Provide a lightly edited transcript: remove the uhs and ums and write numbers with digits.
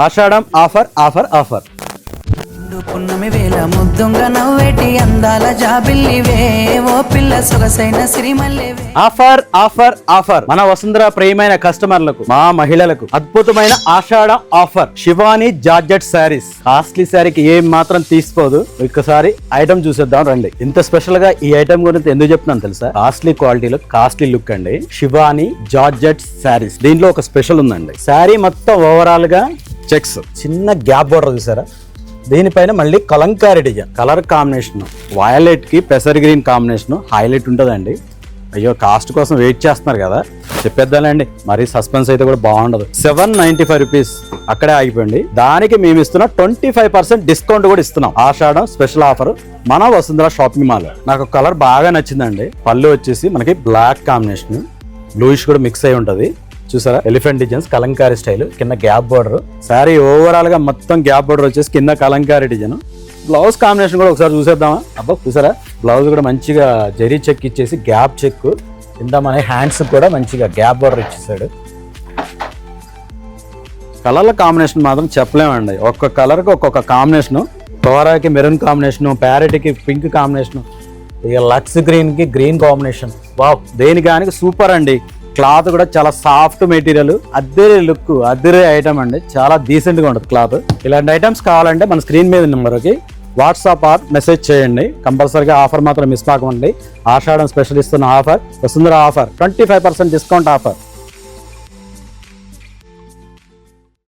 ఆషాఢం offer offer offer. పున్నమి వేల ముద్దుంగా నవ్వేటి అందాల జాబిల్లివే ఓ పిల్ల సొగసైన సిరిమల్లివే. Offer offer offer. మన వసుంధర ప్రియమైన కస్టమర్లకు, మా మహిళలకు అద్భుతమైన Ashadham offer. Shivani georgette saris. Costly శారీకి ఏం మాత్రం తీసుకోదు. ఒక్కసారి ఐటమ్ చూసేద్దాం రండి. ఇంత స్పెషల్ గా ఈ ఐటమ్ గురించి ఎందుకు చెప్తున్నాను తెలుసా? కాస్ట్లీ క్వాలిటీలో కాస్ట్లీ లుక్ అండి. శివాని జార్జెట్ శారీస్. దీంట్లో ఒక స్పెషల్ ఉందండి. శారీ మొత్తం ఓవరాల్ గా చెక్స్, చిన్న గ్యాప్ బోర్డర్ చూసారా? దీనిపైన మళ్ళీ Kalamkari design, colour combination violet కి పెసర్ గ్రీన్ కాంబినేషన్ హైలైట్ ఉంటుందండి. అయ్యో కాస్ట్ కోసం వెయిట్ చేస్తున్నారు కదా, చెప్పేద్దానండి. మరి సస్పెన్స్ అయితే కూడా బాగుండదు. 795 రూపీస్ అక్కడే ఆగిపోయింది. దానికి మేము ఇస్తున్న 25% డిస్కౌంట్ కూడా ఇస్తున్నాం. ఆషాఢం స్పెషల్ ఆఫర్ మన వసుంధర షాపింగ్ మాల్. నాకు కలర్ బాగా నచ్చిందండి. పళ్ళు వచ్చేసి మనకి బ్లాక్ కాంబినేషన్, బ్లూయిష్ కూడా మిక్స్ అయి ఉంటది. చూసారా? ఎలిఫెంట్ డిజైన్స్, కలంకారీ స్టైల్, కింద గ్యాప్ బోర్డర్. సారీ ఓవరాల్ గా మొత్తం గ్యాప్ బోర్డర్ వచ్చేసి కింద కలంకారీ డిజైన్. బ్లౌజ్ కాంబినేషన్ కూడా ఒకసారి చూసేద్దామా? అబ్బా చూసారా? బ్లౌజ్ కూడా మంచిగా జరీ చెక్ ఇచ్చేసి గ్యాప్ చెక్ కింద మన హ్యాండ్స్ కూడా మంచిగా గ్యాప్ బోర్డర్ ఇచ్చేసాడు. కలర్ల కాంబినేషన్ మాత్రం చెప్పలేమండి. ఒక్కొక్క కలర్ కి ఒక్కొక్క కాంబినేషన్. కోరాకి మెరూన్ కాంబినేషన్, ప్యారెట్కి పింక్ కాంబినేషన్, ఇక లక్స్ గ్రీన్ కి గ్రీన్ కాంబినేషన్. వావ్, దేనికానికి సూపర్ అండి. క్లాత్ కూడా చాలా సాఫ్ట్ మెటీరియల్, అద్దెరే లుక్, అద్దెరే ఐటమ్ అండి. చాలా డీసెంట్ గా ఉంటుంది క్లాత్. ఇలాంటి ఐటమ్స్ కావాలంటే మన స్క్రీన్ మీద నెంబర్కి వాట్సాప్ ఆర్ మెసేజ్ చేయండి. కంపల్సరీగా ఆఫర్ మాత్రం మిస్ కాకండి. ఆషాఢం స్పెషల్ ఇస్తున్న offer, Vasundhara offer 25% discount offer.